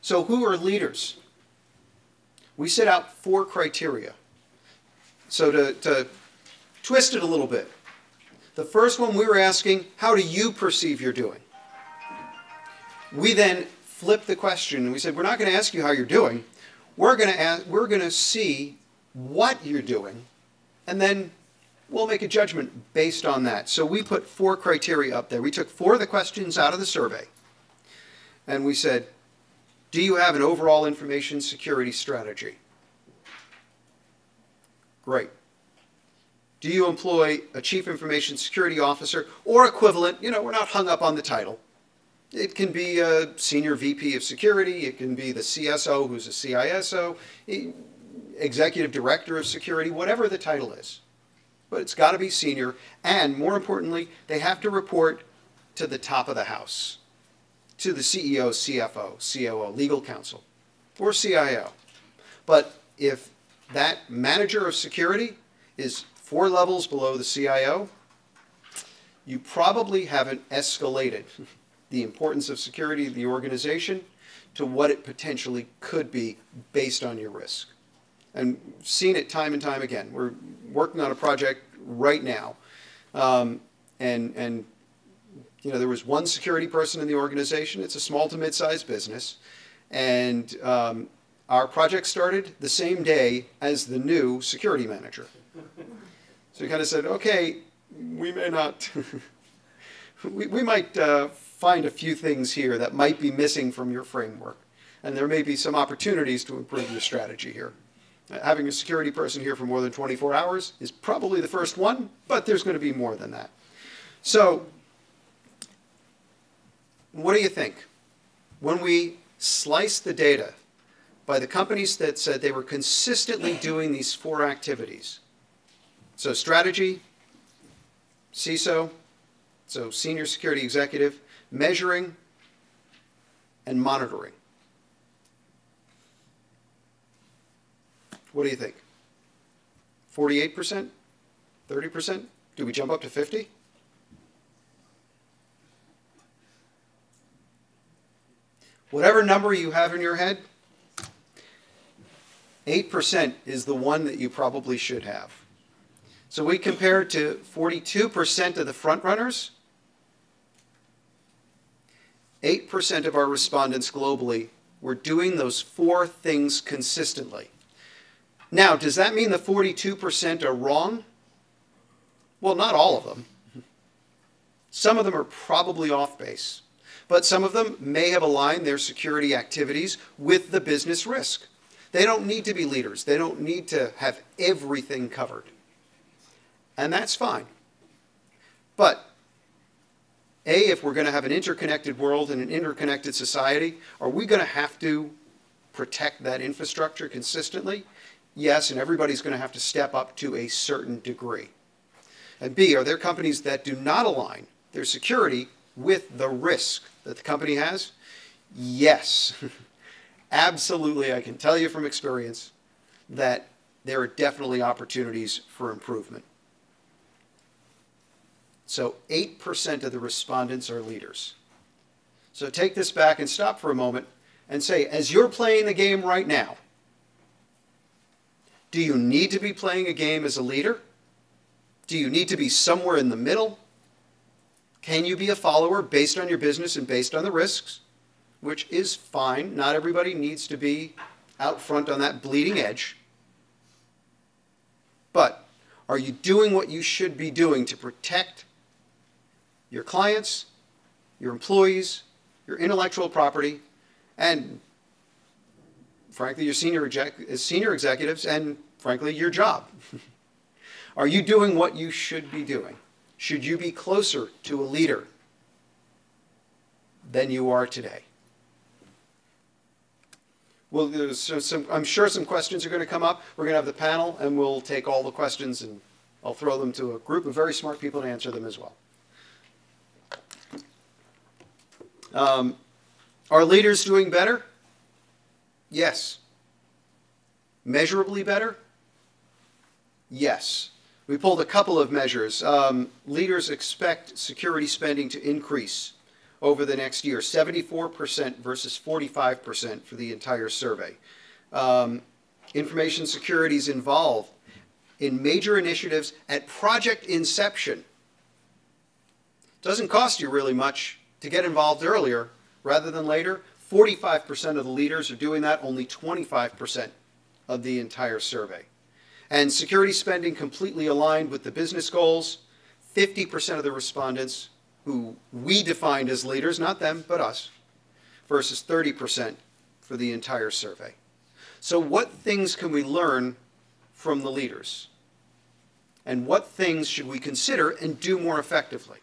So who are leaders? We set out 4 criteria. So to twist it a little bit, the first one we were asking, how do you perceive you're doing? We then flipped the question and we said, we're not going to ask you how you're doing. We're going to see what you're doing, and then we'll make a judgment based on that. So we put 4 criteria up there. We took 4 of the questions out of the survey, and we said, do you have an overall information security strategy? Great. Do you employ a chief information security officer or equivalent? You know, we're not hung up on the title. It can be a senior VP of security. It can be the CSO who's a CISO, executive director of security, whatever the title is. But it's got to be senior. And more importantly, they have to report to the top of the house, to the CEO, CFO, COO, legal counsel, or CIO. But if that manager of security is 4 levels below the CIO, you probably haven't escalated the importance of security of the organization to what it potentially could be based on your risk. And we've seen it time and time again. We're working on a project right now, and you know, there was 1 security person in the organization. It's a small to mid-sized business, and our project started the same day as the new security manager. So we kind of said, okay, we may not, we might find a few things here that might be missing from your framework, and there may be some opportunities to improve your strategy here. Having a security person here for more than 24 hours is probably the first one, but there's going to be more than that. So what do you think? When we slice the data by the companies that said they were consistently doing these 4 activities, so strategy, CISO, so senior security executive, measuring, and monitoring. What do you think? 48%? 30%? Do we jump up to 50? Whatever number you have in your head, 8% is the one that you probably should have. So we compared to 42% of the front runners. 8% of our respondents globally were doing those 4 things consistently. Now, does that mean the 42% are wrong? Well, not all of them. Some of them are probably off base, but some of them may have aligned their security activities with the business risk. They don't need to be leaders. They don't need to have everything covered. And that's fine. But A, if we're going to have an interconnected world and an interconnected society, are we going to have to protect that infrastructure consistently? Yes, and everybody's going to have to step up to a certain degree. And B, are there companies that do not align their security with the risk that the company has? Yes. Absolutely, I can tell you from experience that there are definitely opportunities for improvement. So 8% of the respondents are leaders. So take this back and stop for a moment and say, as you're playing the game right now, do you need to be playing a game as a leader? Do you need to be somewhere in the middle? Can you be a follower based on your business and based on the risks? Which is fine. Not everybody needs to be out front on that bleeding edge. But are you doing what you should be doing to protect your clients, your employees, your intellectual property, and frankly, your senior executives, and frankly, your job? Are you doing what you should be doing? Should you be closer to a leader than you are today? Well, I'm sure some questions are going to come up. We're going to have the panel, and we'll take all the questions, and I'll throw them to a group of very smart people to answer them as well. Are leaders doing better? Yes. Measurably better? Yes. We pulled a couple of measures. Leaders expect security spending to increase over the next year, 74% versus 45% for the entire survey. Information security is involved in major initiatives at project inception. Doesn't cost you really much to get involved earlier rather than later. 45% of the leaders are doing that, only 25% of the entire survey. And security spending completely aligned with the business goals. 50% of the respondents who we defined as leaders, not them, but us, versus 30% for the entire survey. So what things can we learn from the leaders? And what things should we consider and do more effectively?